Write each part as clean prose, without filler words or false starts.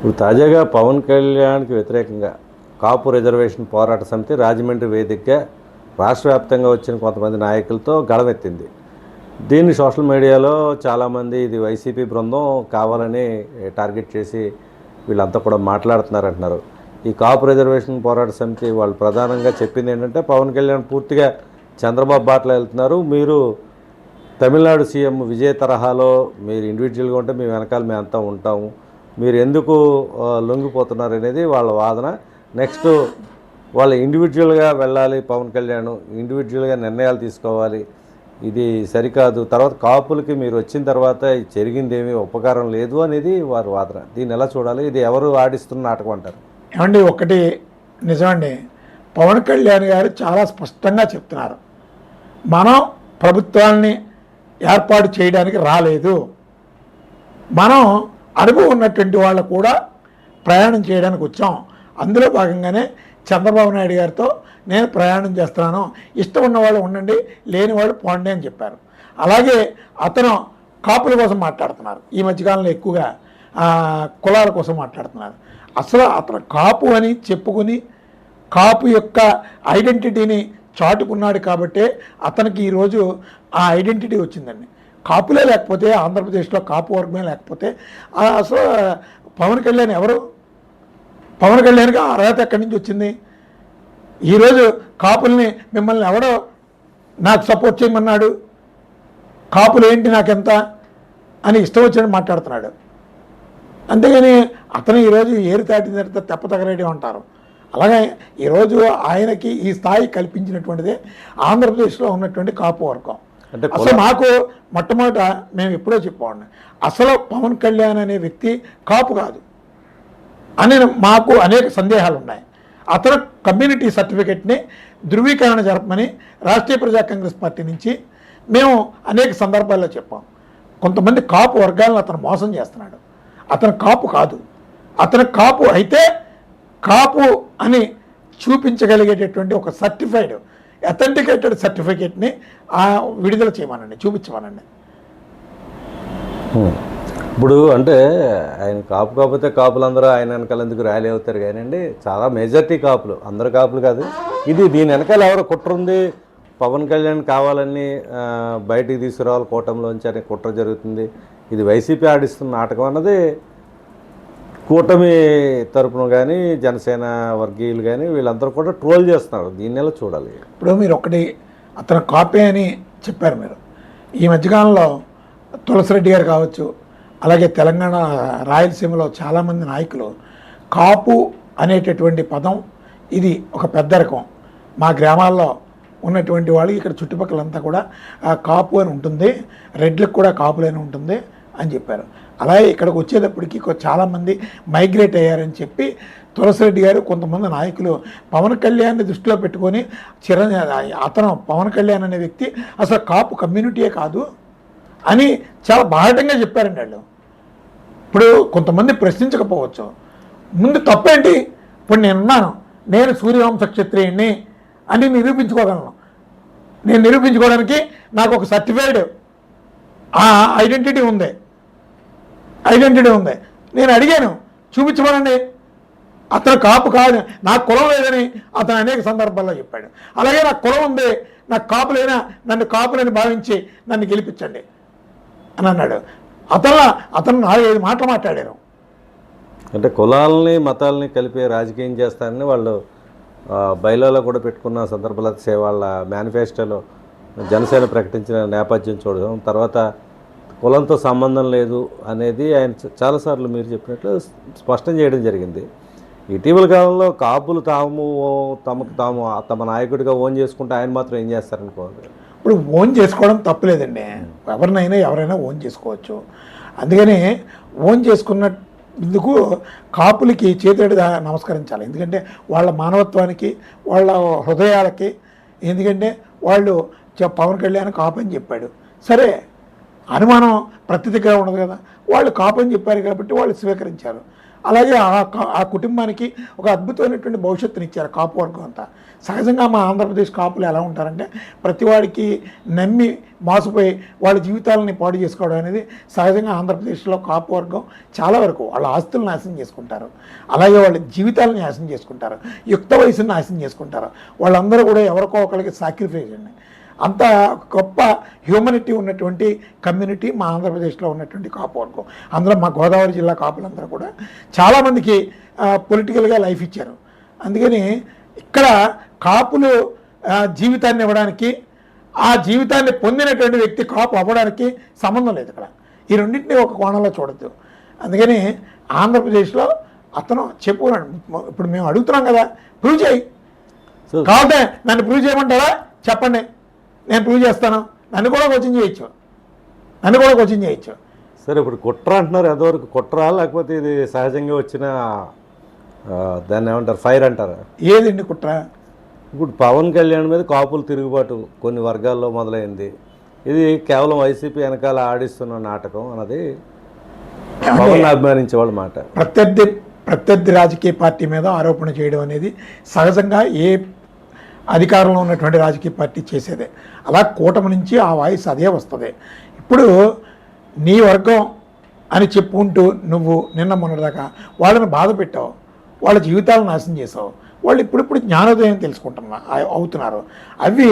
ఇప్పుడు తాజాగా పవన్ కళ్యాణ్కి వ్యతిరేకంగా కాపు రిజర్వేషన్ పోరాట సమితి రాజమండ్రి వేదికగా రాష్ట్ర వ్యాప్తంగా వచ్చిన కొంతమంది నాయకులతో గళమెత్తింది. దీన్ని సోషల్ మీడియాలో చాలామంది ఇది వైసీపీ బృందం కావాలని టార్గెట్ చేసి వీళ్ళంతా కూడా మాట్లాడుతున్నారంటున్నారు. ఈ కాపు రిజర్వేషన్ పోరాట సమితి వాళ్ళు ప్రధానంగా చెప్పింది ఏంటంటే, పవన్ కళ్యాణ్ పూర్తిగా చంద్రబాబు బాటలో వెళ్తున్నారు, మీరు తమిళనాడు సీఎం విజయ్ తరహాలో మీరు ఇండివిజువల్గా ఉంటే మీ వెనకాల మేము అంతా ఉంటాము, మీరు ఎందుకు లొంగిపోతున్నారు అనేది వాళ్ళ వాదన. నెక్స్ట్ వాళ్ళు ఇండివిజువల్గా వెళ్ళాలి, పవన్ కళ్యాణ్ ఇండివిజువల్గా నిర్ణయాలు తీసుకోవాలి, ఇది సరికాదు, తర్వాత కాపులకి మీరు వచ్చిన తర్వాత జరిగింది ఏమీ ఉపకారం లేదు అనేది వారి వాదన. దీన్ని ఎలా చూడాలి? ఇది ఎవరు ఆడిస్తున్న నాటకం అంటారు? ఏమండి, ఒకటి నిజమండి, పవన్ కళ్యాణ్ గారు చాలా స్పష్టంగా చెప్తున్నారు, మనం ప్రభుత్వాన్ని ఏర్పాటు చేయడానికి రాలేదు, మనం అనుభవం ఉన్నటువంటి వాళ్ళు కూడా ప్రయాణం చేయడానికి వచ్చాం, అందులో భాగంగానే చంద్రబాబు నాయుడు గారితో నేను ప్రయాణం చేస్తున్నాను, ఇష్టం ఉన్నవాళ్ళు ఉండండి, లేని వాళ్ళు పోండి అని చెప్పారు. అలాగే అతను కాపుల కోసం మాట్లాడుతున్నారు, ఈ మధ్యకాలంలో ఎక్కువగా కులాల కోసం మాట్లాడుతున్నారు. అసలు అతను కాపు అని చెప్పుకొని కాపు యొక్క ఐడెంటిటీని చాటుకున్నాడు కాబట్టే అతనికి ఈరోజు ఆ ఐడెంటిటీ వచ్చిందండి. కాపులే లేకపోతే, ఆంధ్రప్రదేశ్లో కాపు వర్గమే లేకపోతే అసలు పవన్ కళ్యాణ్ ఎవరు? పవన్ కళ్యాణ్కి అర్హత ఎక్కడి నుంచి వచ్చింది? ఈరోజు కాపుల్ని మిమ్మల్ని ఎవడో నాకు సపోర్ట్ చేయమన్నాడు, కాపులు ఏంటి నాకెంత అని ఇష్టం వచ్చినట్టు మాట్లాడుతున్నాడు. అంతేగాని అతను ఈరోజు ఏరు తాటిన తర్వాత తెప్ప తగలేటి ఉంటారు. అలాగే ఈరోజు ఆయనకి ఈ స్థాయి కల్పించినటువంటిదే ఆంధ్రప్రదేశ్లో ఉన్నటువంటి కాపు వర్గం. అసలు నాకు మొట్టమొదట మేము ఎప్పుడో చెప్పండి, అసలు పవన్ కళ్యాణ్ అనే వ్యక్తి కాపు కాదు అని మాకు అనేక సందేహాలు ఉన్నాయి. అతను కమ్యూనిటీ సర్టిఫికెట్ని ధృవీకరణ జరపమని రాష్ట్రీయ ప్రజా కాంగ్రెస్ పార్టీ నుంచి మేము అనేక సందర్భాల్లో చెప్పాం. కొంతమంది కాపు వర్గాలను అతను మోసం చేస్తున్నాడు, అతను కాపు కాదు, అతను కాపు అయితే కాపు అని చూపించగలిగేటటువంటి ఒక సర్టిఫైడ్ అథెంటికేటెడ్ సర్టిఫికేట్ని విడుదల చేయమనండి, చూపించమనండి. ఇప్పుడు అంటే ఆయన కాపు కాకపోతే కాపులందరూ ఆయన వెనకాల ఎందుకు ర్యాలీ అవుతారు కానివ్వండి, చాలా మెజారిటీ కాపులు, అందరు కాపులు కాదు. దీని వెనకాల ఎవరో కుట్ర ఉంది, పవన్ కళ్యాణ్ కావాలని బయటికి తీసుకురావాలి కూటమిలోంచి అనే కుట్ర జరుగుతుంది, ఇది వైసీపీ ఆడిస్తున్న నాటకం అన్నది కూటమి తరపున కానీ జనసేన వర్గీయులు కానీ వీళ్ళందరూ కూడా ట్రోల్ చేస్తున్నారు. దీన్ని ఎలా చూడాలి? ఇప్పుడు మీరు ఒకటి, అతను కాపే అని చెప్పారు మీరు. ఈ మధ్యకాలంలో తులసిరెడ్డి గారు కావచ్చు, అలాగే తెలంగాణ రాయలసీమలో చాలామంది నాయకులు కాపు అనేటటువంటి పదం ఇది ఒక పెద్ద రకం, మా గ్రామాల్లో ఉన్నటువంటి వాళ్ళు ఇక్కడ చుట్టుపక్కలంతా కూడా కాపు అని ఉంటుంది, రెడ్లకు కూడా కాపులని ఉంటుంది అని చెప్పారు. అలాగే ఇక్కడికి వచ్చేటప్పటికి చాలామంది మైగ్రేట్ అయ్యారని చెప్పి తులసిరెడ్డి గారు కొంతమంది నాయకులు పవన్ కళ్యాణ్ని దృష్టిలో పెట్టుకొని అతను పవన్ కళ్యాణ్ అనే వ్యక్తి అసలు కాపు కమ్యూనిటీయే కాదు అని చాలా బాహటంగా చెప్పారండి వాళ్ళు. ఇప్పుడు కొంతమంది ప్రశ్నించకపోవచ్చు, ముందు తప్పేంటి? ఇప్పుడు నేనున్నాను, నేను సూర్యవంశ క్షత్రియుణ్ణి అని నిరూపించుకోగలను. నేను నిరూపించుకోవడానికి నాకు ఒక సర్టిఫైడ్ ఐడెంటిటీ ఉంది. నేను అడిగాను, చూపించమనండి. అతను కాపు కాదు, నాకు కులం లేదని అతను అనేక సందర్భాల్లో చెప్పాడు. అలాగే నాకు కులం ఉంది, నాకు కాపులైనా నన్ను కాపులని భావించి నన్ను గెలిపించండి అని అన్నాడు. అతను 4-5 మాటలు మాట్లాడారు. అంటే కులాలని మతాలని కలిపే రాజకీయం చేస్తారని వాళ్ళు బయలులో కూడా పెట్టుకున్న సందర్భాలు, వాళ్ళ మేనిఫెస్టోలో జనసేన ప్రకటించిన నేపథ్యం చూడడం, తర్వాత కులంతో సంబంధం లేదు అనేది ఆయన చాలాసార్లు మీరు చెప్పినట్లు స్పష్టం చేయడం జరిగింది. ఇటీవల కాలంలో కాపులు తమ నాయకుడిగా ఓన్ చేసుకుంటే ఆయన మాత్రం ఏం చేస్తారనుకోవాలి? ఇప్పుడు ఓన్ చేసుకోవడం తప్పులేదండి, ఎవరైనా ఓన్ చేసుకోవచ్చు. అందుకని ఓన్ చేసుకున్నందుకు కాపులకి చేతుడి నమస్కరించాలి. ఎందుకంటే వాళ్ళ మానవత్వానికి, వాళ్ళ హృదయాలకి, ఎందుకంటే వాళ్ళు పవన్ కళ్యాణ్ కాపు అని చెప్పాడు, సరే అనుమానం ప్రత్యతిగా ఉండదు కదా. వాళ్ళు కాపు అని చెప్పారు కాబట్టి వాళ్ళు స్వీకరించారు. అలాగే ఆ కుటుంబానికి ఒక అద్భుతమైనటువంటి భవిష్యత్తుని ఇచ్చారు కాపు వర్గం అంతా. సహజంగా మా ఆంధ్రప్రదేశ్ కాపులు ఎలా ఉంటారంటే ప్రతివాడికి నమ్మి మోసపోయి వాళ్ళ జీవితాలని పాడు చేసుకోవడం అనేది సహజంగా ఆంధ్రప్రదేశ్లో కాపు వర్గం చాలా వరకు వాళ్ళ ఆస్తులను నాశనం చేసుకుంటారు, అలాగే వాళ్ళ జీవితాలను నాశనం చేసుకుంటారు, యుక్త వయసుని నాశనం చేసుకుంటారు. వాళ్ళందరూ కూడా ఎవరికో ఒకరికి సాక్రిఫైస్ అండి. అంత గొప్ప హ్యూమనిటీ ఉన్నటువంటి కమ్యూనిటీ మా ఆంధ్రప్రదేశ్లో ఉన్నటువంటి కాపు వర్గం. అందులో మా గోదావరి జిల్లా కాపులందరూ కూడా చాలామందికి పొలిటికల్గా లైఫ్ ఇచ్చారు. అందుకని ఇక్కడ కాపులు జీవితాన్ని ఇవ్వడానికి, ఆ జీవితాన్ని పొందినటువంటి వ్యక్తి కాపు అవ్వడానికి సంబంధం లేదు ఇక్కడ. ఈ రెండింటినీ ఒక కోణంలో చూడద్దు. అందుకని ఆంధ్రప్రదేశ్లో అతను చెప్పుకున్నాడు. ఇప్పుడు మేము అడుగుతున్నాం కదా, ప్రూవ్ చేయి, కాకపోతే నన్ను ప్రూవ్ చేయమంటారా చెప్పండి, నేను ప్రూవ్ చేస్తాను. నన్ను కూడా కోచింగ్ చేయొచ్చు. సరే, ఇప్పుడు కుట్ర అంటున్నారు. ఎంతవరకు కుట్ర, లేకపోతే ఇది సహజంగా వచ్చిన దాన్ని ఏమంటారు, ఫైర్ అంటారా? ఏదండి కుట్ర? ఇప్పుడు పవన్ కళ్యాణ్ మీద కాపులు తిరుగుబాటు కొన్ని వర్గాల్లో మొదలైంది. ఇది కేవలం వైసీపీ వెనకాల ఆడిస్తున్న నాటకం అన్నది పవన్ అభిమానించే వాళ్ళ మాట. ప్రత్యర్థి రాజకీయ పార్టీ మీద ఆరోపణ చేయడం అనేది సహజంగా ఏ అధికారంలో ఉన్నటువంటి రాజకీయ పార్టీ చేసేదే. అలా కూటమి నుంచి ఆ వాయిస్ అదే వస్తుంది. ఇప్పుడు నీ వర్గం అని చెప్పుకుంటూ నువ్వు నిన్న మొన్నటిదాకా వాళ్ళని బాధ పెట్టావు, వాళ్ళ జీవితాలను నాశనం చేసావు. వాళ్ళు ఇప్పుడిప్పుడు జ్ఞానోదయం అవుతున్నారు. అవి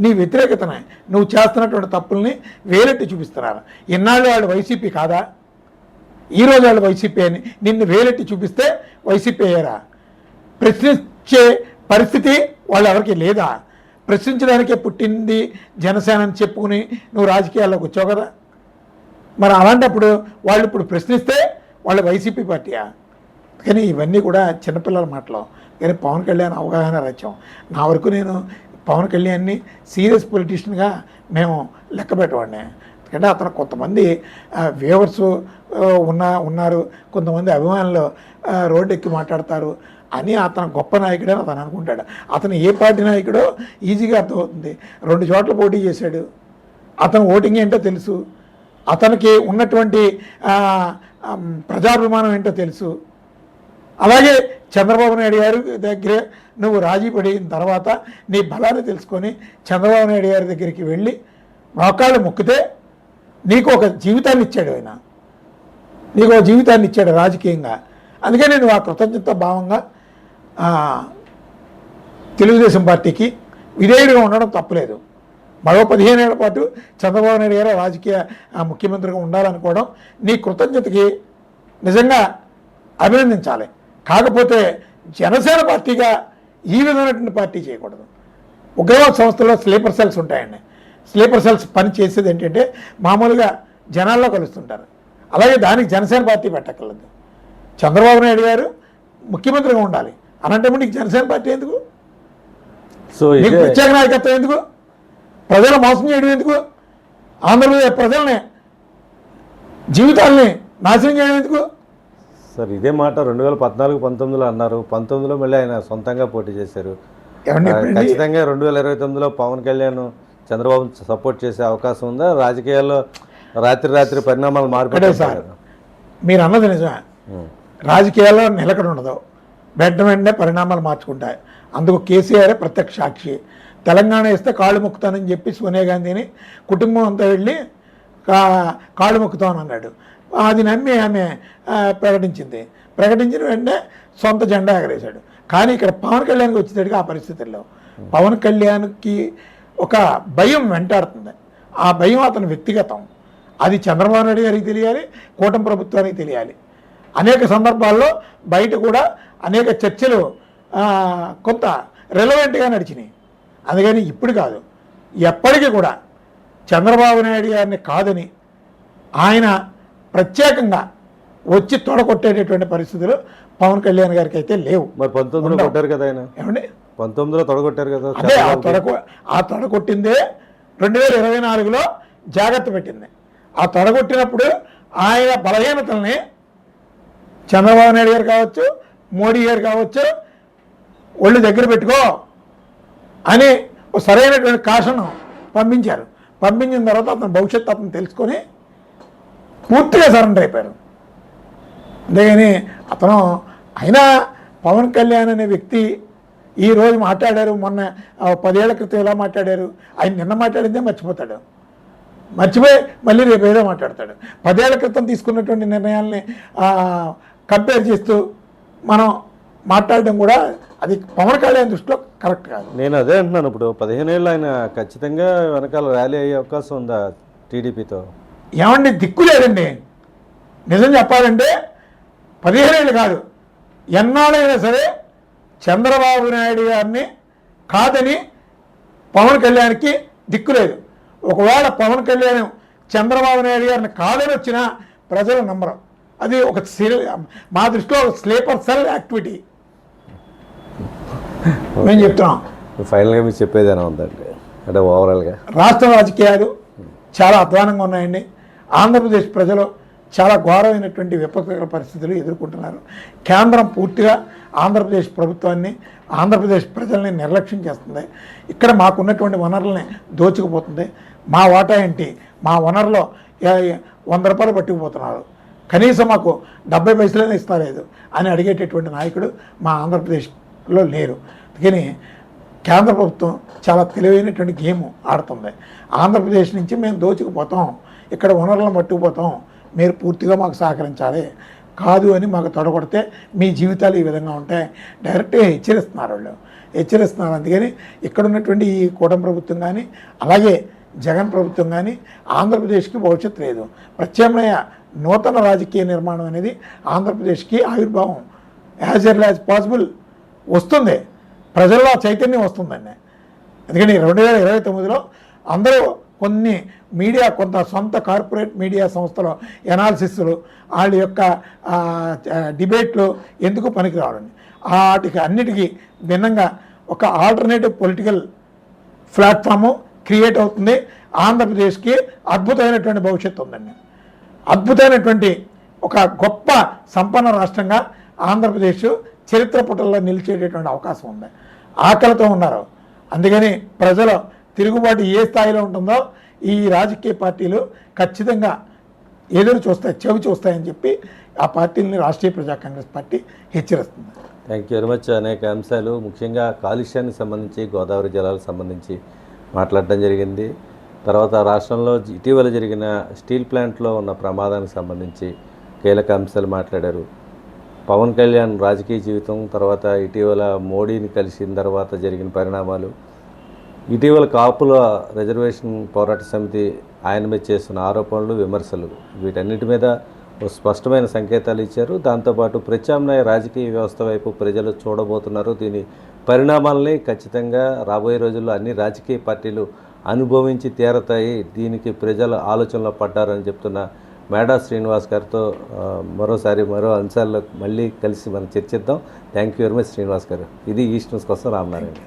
నీ వ్యతిరేకతనే, నువ్వు చేస్తున్నటువంటి తప్పుల్ని వేలెట్టి చూపిస్తున్నారు. ఇన్నాళ్ళు వాళ్ళు వైసీపీ కాదా, ఈరోజు వాళ్ళు వైసీపీ అని నిన్ను వేలెట్టి చూపిస్తే వైసీపీ అయ్యారా? ప్రశ్నించే పరిస్థితి వాళ్ళు ఎవరికి లేదా? ప్రశ్నించడానికే పుట్టింది జనసేన అని చెప్పుకుని నువ్వు రాజకీయాల్లోకి వచ్చావు కదా. మరి అలాంటప్పుడు వాళ్ళు ఇప్పుడు ప్రశ్నిస్తే వాళ్ళు వైసీపీ పార్టీయా? కానీ ఇవన్నీ కూడా చిన్నపిల్లల మాటలు. కానీ పవన్ కళ్యాణ్ అవగాహన రచం. నా వరకు నేను పవన్ కళ్యాణ్ని సీరియస్ పొలిటీషియన్గా మేము లెక్క పెట్టవాడిని. ఎందుకంటే అతను కొంతమంది వ్యూవర్స్ ఉన్నారు, కొంతమంది అభిమానులు రోడ్డు ఎక్కి మాట్లాడతారు అని అతను గొప్ప నాయకుడు అని అతను అనుకుంటాడు. అతను ఏ పార్టీ నాయకుడో ఈజీగా అర్థమవుతుంది. 2 చోట్ల పోటీ చేశాడు, అతను ఓటింగ్ ఏంటో తెలుసు, అతనికి ఉన్నటువంటి ప్రజాభిమానం ఏంటో తెలుసు. అలాగే చంద్రబాబు నాయుడు గారి దగ్గర నువ్వు రాజీ పడిన తర్వాత నీ బలాన్ని తెలుసుకొని చంద్రబాబు నాయుడు గారి దగ్గరికి వెళ్ళి మోకాళ్ళు మొక్కితే నీకు ఒక జీవితాన్ని ఇచ్చాడు. ఆయన నీకు ఒక జీవితాన్ని ఇచ్చాడు రాజకీయంగా. అందుకని నువ్వు ఆ కృతజ్ఞత భావంగా తెలుగుదేశం పార్టీకి విధేయుడిగా ఉండడం తప్పులేదు. మరో 15 ఏళ్ల పాటు చంద్రబాబు నాయుడు గారు రాజకీయ ముఖ్యమంత్రిగా ఉండాలనుకోవడం నీ కృతజ్ఞతకి నిజంగా అభినందించాలి. కాకపోతే జనసేన పార్టీగా ఈ విధమైనటువంటి పార్టీ చేయకూడదు. ఉగ్రవాద సంస్థలో స్లీపర్ సెల్స్ ఉంటాయండి. స్లీపర్ సెల్స్ పని చేసేది ఏంటంటే మామూలుగా జనాల్లో కలుస్తుంటారు. అలాగే దానికి జనసేన పార్టీ పెట్టక్కర్లేదు. చంద్రబాబు నాయుడు గారు ముఖ్యమంత్రిగా ఉండాలి అనంటే నీకు జనసేన పార్టీ ఎందుకు? నీకు ప్రత్యేక నాయకత్వం ఎందుకు? ప్రజలు మోసం చేయడం ఎందుకు? ఆంధ్రప్రదేశ్ ప్రజల్ని జీవితాలని నాశనం చేయడం ఎందుకు? సార్, ఇదే మాట 2014-19లో అన్నారు. 19లో మళ్ళీ ఆయన సొంతంగా పోటీ చేశారు. ఖచ్చితంగా 2029లో పవన్ కళ్యాణ్ చంద్రబాబు సపోర్ట్ చేసే అవకాశం ఉందా? రాజకీయాల్లో రాత్రి పరిణామాలు మార్పు సార్. మీరు అన్నది నిజమే. రాజకీయాల్లో నిలకడ ఉండదు, వెంటనే పరిణామాలు మార్చుకుంటాయి. అందుకు కేసీఆర్ ప్రత్యక్ష సాక్షి. తెలంగాణ ఇస్తే కాళ్ళు మొక్కుతానని చెప్పి సోనియా గాంధీని కుటుంబం అంతా వెళ్ళి కాళ్ళు మొక్కుతామని అన్నాడు. అది నమ్మి ఆమె ప్రకటించిన వెంటనే సొంత జెండా ఎగరేశాడు. కానీ ఇక్కడ పవన్ కళ్యాణ్కి వచ్చేసరికి ఆ పరిస్థితుల్లో పవన్ కళ్యాణ్కి ఒక భయం వెంటాడుతుంది. ఆ భయం అతని వ్యక్తిగతం. అది చంద్రబాబు నాయుడు గారికి తెలియాలి, కూటమి ప్రభుత్వానికి తెలియాలి. అనేక సందర్భాల్లో బయట కూడా అనేక చర్చలు కొంత రెలవెంట్గా నడిచినాయి. అందుకని ఇప్పుడు కాదు, ఎప్పటికీ కూడా చంద్రబాబు నాయుడు గారిని కాదని ఆయన ప్రత్యేకంగా వచ్చి తొడగొట్టేటటువంటి పరిస్థితులు పవన్ కళ్యాణ్ గారికి అయితే లేవు. మరి 19లో కొట్టారు కదా ఆయన. ఏమండి 19లో తొడగొట్టారు కదా. అదే ఆ తొడగొట్టిందే 2024లో జాగ్రత్త పెట్టింది. ఆ తొడగొట్టినప్పుడు ఆయన బలహీనతల్ని చంద్రబాబు నాయుడు గారు కావచ్చు, మోడీ గారు కావచ్చు, ఒళ్ళు దగ్గర పెట్టుకో అని సరైనటువంటి కాషను పంపించారు. పంపించిన తర్వాత అతని భవిష్యత్తు అతను తెలుసుకొని పూర్తిగా సరెండర్ అయిపోయారు. అంతేగాని అతను అయినా పవన్ కళ్యాణ్ అనే వ్యక్తి ఈరోజు మాట్లాడారు, మొన్న 10 ఏళ్ల క్రితం ఎలా మాట్లాడారు, ఆయన నిన్న మాట్లాడిందే మర్చిపోతాడు, మర్చిపోయి మళ్ళీ రేపు ఏదో మాట్లాడతాడు. 10 ఏళ్ల క్రితం తీసుకున్నటువంటి నిర్ణయాల్ని కంపేర్ చేస్తూ మనం మాట్లాడడం కూడా అది పవన్ కళ్యాణ్ దృష్టిలో కరెక్ట్ కాదు. నేను అదే అంటున్నాను. ఇప్పుడు 15 ఏళ్ళు ఆయన ఖచ్చితంగా వెనకాల ర్యాలీ అయ్యే అవకాశం ఉందా టీడీపీతో? ఏమండి, దిక్కు లేదండి. నిజం చెప్పాలంటే 15 ఏళ్ళు కాదు, ఎన్నాళ్ళైనా సరే చంద్రబాబు నాయుడు గారిని కాదని పవన్ కళ్యాణ్కి దిక్కు లేదు. ఒకవేళ పవన్ కళ్యాణ్ చంద్రబాబు నాయుడు గారిని కాదని వచ్చినా ప్రజలు నమ్మరు. అది ఒక మా దృష్టిలో ఒక స్లీపర్ సెల్ యాక్టివిటీ మేము చెప్తున్నాం. ఫైనల్గా మీరు చెప్పేదేనా ఉందండి అంటే ఓవరాల్గా? రాష్ట్ర రాజకీయాలు చాలా అధ్వానంగా ఉన్నాయండి. ఆంధ్రప్రదేశ్ ప్రజలు చాలా ఘోరమైనటువంటి విపత్కర పరిస్థితులు ఎదుర్కొంటున్నారు. కేంద్రం పూర్తిగా ఆంధ్రప్రదేశ్ ప్రభుత్వాన్ని, ఆంధ్రప్రదేశ్ ప్రజల్ని నిర్లక్ష్యం చేస్తుంది. ఇక్కడ మాకున్నటువంటి వనరుల్ని దోచుకుపోతుంది. మా వాటా ఏంటి, మా వనరులో 100 రూపాయలు పట్టుకుపోతున్నారు, కనీసం మాకు 70 పైసలైనా ఇస్తలేదు అని అడిగేటటువంటి నాయకుడు మా ఆంధ్రప్రదేశ్లో లేరు. అందుకని కేంద్ర ప్రభుత్వం చాలా తెలివైనటువంటి గేమ్ ఆడుతుంది. ఆంధ్రప్రదేశ్ నుంచి మేము దోచుకుపోతాం, ఇక్కడ వనరులను పట్టుకుపోతాం, మీరు పూర్తిగా మాకు సహకరించాలి, కాదు అని మాకు తొడగొడితే మీ జీవితాలు ఈ విధంగా ఉంటాయి డైరెక్ట్గా హెచ్చరిస్తున్నారు. వాళ్ళు హెచ్చరిస్తున్నారు. అందుకని ఇక్కడ ఉన్నటువంటి ఈ కూటమి ప్రభుత్వం కానీ అలాగే జగన్ ప్రభుత్వం కానీ ఆంధ్రప్రదేశ్కి భవిష్యత్తు లేదు. ప్రత్యామ్నాయ నూతన రాజకీయ నిర్మాణం అనేది ఆంధ్రప్రదేశ్కి ఆవిర్భావం యాజ్ ఎర్లీ యాజ్ పాసిబుల్ వస్తుంది. ప్రజల్లో చైతన్యం వస్తుందండి. ఎందుకంటే 2029లో అందరూ కొన్ని మీడియా, కొంత సొంత కార్పొరేట్ మీడియా సంస్థల ఎనాలిసిస్లు, వాళ్ళ యొక్క డిబేట్లు ఎందుకు పనికి రావడండి, వాటికి అన్నిటికీ భిన్నంగా ఒక ఆల్టర్నేటివ్ పొలిటికల్ ప్లాట్ఫాము క్రియేట్ అవుతుంది. ఆంధ్రప్రదేశ్కి అద్భుతమైనటువంటి భవిష్యత్తు ఉందండి. అద్భుతమైనటువంటి ఒక గొప్ప సంపన్న రాష్ట్రంగా ఆంధ్రప్రదేశ్ చరిత్ర పుటల్లో నిలిచేటటువంటి అవకాశం ఉంది. ఆకలితో ఉన్నారు. అందుకని ప్రజలు తిరుగుబాటు ఏ స్థాయిలో ఉంటుందో ఈ రాజకీయ పార్టీలు ఖచ్చితంగా ఎదురు చూస్తాయి, చెవి చూస్తాయని చెప్పి ఆ పార్టీలని రాష్ట్రీయ ప్రజా కాంగ్రెస్ పార్టీ హెచ్చరిస్తుంది. Thank you very much. అనేక అంశాలు, ముఖ్యంగా కాలుష్యానికి సంబంధించి, గోదావరి జలాలకు సంబంధించి మాట్లాడడం జరిగింది. తర్వాత రాష్ట్రంలో ఇటీవల జరిగిన స్టీల్ ప్లాంట్లో ఉన్న ప్రమాదానికి సంబంధించి కీలక అంశాలు మాట్లాడారు. పవన్ కళ్యాణ్ రాజకీయ జీవితం, తర్వాత ఇటీవల మోడీని కలిసిన తర్వాత జరిగిన పరిణామాలు, ఇటీవల కాపుల రిజర్వేషన్ పోరాట సమితి ఆయన మీద చేస్తున్న ఆరోపణలు, విమర్శలు, వీటన్నిటి మీద స్పష్టమైన సంకేతాలు ఇచ్చారు. దాంతోపాటు ప్రత్యామ్నాయ రాజకీయ వ్యవస్థ వైపు ప్రజలు చూడబోతున్నారు. దీని పరిణామాలని ఖచ్చితంగా రాబోయే రోజుల్లో అన్ని రాజకీయ పార్టీలు అనుభవించి తీరతాయి, దీనికి ప్రజల ఆలోచనలో పడ్డారని చెప్తున్న మేడా శ్రీనివాస్ గారితో మరోసారి మరో అంశాల్లో మళ్ళీ కలిసి మనం చర్చిద్దాం. Thank you very much Srinivas గారు. ఇది ఈస్ట్ న్యూస్ కోసం రామనారాయణ.